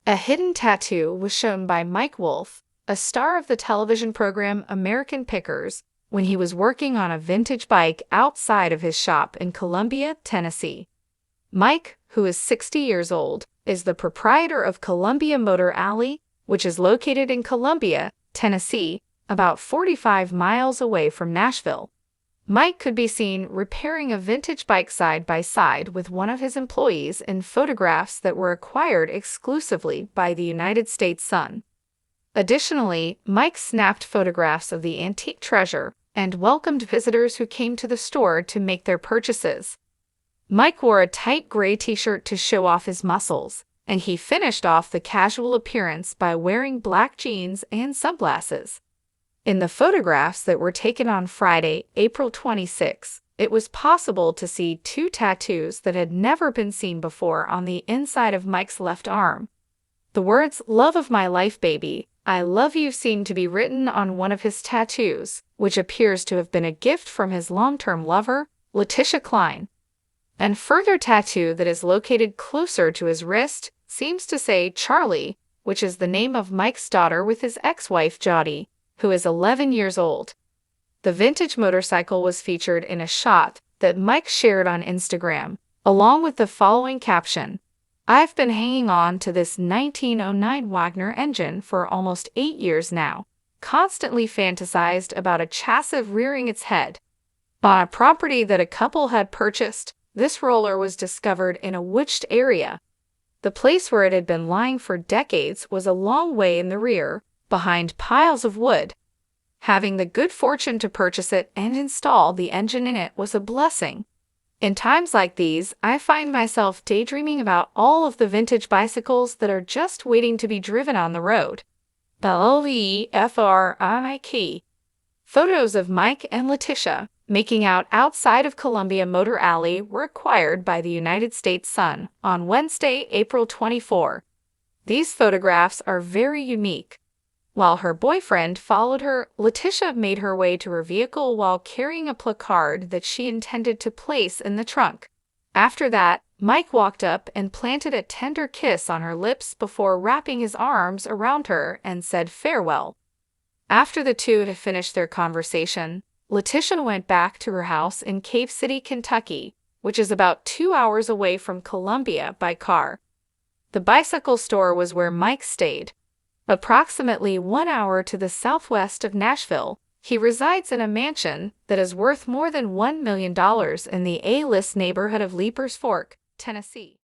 A hidden tattoo was shown by Mike Wolfe, a star of the television program American Pickers, when he was working on a vintage bike outside of his shop in Columbia, Tennessee. Mike, who is 60 years old, is the proprietor of Columbia Motor Alley, which is located in Columbia, Tennessee, about 45 miles away from Nashville. Mike could be seen repairing a vintage bike side by side with one of his employees in photographs that were acquired exclusively by the United States Sun. Additionally, Mike snapped photographs of the antique treasure and welcomed visitors who came to the store to make their purchases. Mike wore a tight gray t-shirt to show off his muscles, and he finished off the casual appearance by wearing black jeans and sunglasses. In the photographs that were taken on Friday, April 26, it was possible to see two tattoos that had never been seen before on the inside of Mike's left arm. The words, "Love of my life, baby, I love you," seemed to be written on one of his tattoos, which appears to have been a gift from his long-term lover, Letitia Klein. And further tattoo that is located closer to his wrist seems to say Charlie, which is the name of Mike's daughter with his ex-wife Jody, who is 11 years old. The vintage motorcycle was featured in a shot that Mike shared on Instagram, along with the following caption: "I've been hanging on to this 1909 Wagner engine for almost 8 years now, constantly fantasized about a chassis rearing its head." On a property that a couple had purchased, this roller was discovered in a wooded area. The place where it had been lying for decades was a long way in the rear, behind piles of wood. Having the good fortune to purchase it and install the engine in it was a blessing. In times like these, I find myself daydreaming about all of the vintage bicycles that are just waiting to be driven on the road. Wolfe. Photos of Mike and Letitia making out outside of Columbia Motor Alley were acquired by the United States Sun on Wednesday, April 24. These photographs are very unique. While her boyfriend followed her, Letitia made her way to her vehicle while carrying a placard that she intended to place in the trunk. After that, Mike walked up and planted a tender kiss on her lips before wrapping his arms around her and said farewell. After the two had finished their conversation, Letitia went back to her house in Cave City, Kentucky, which is about 2 hours away from Columbia by car. The bicycle store was where Mike stayed. Approximately 1 hour to the southwest of Nashville, he resides in a mansion that is worth more than $1 million in the A-list neighborhood of Leapers Fork, Tennessee.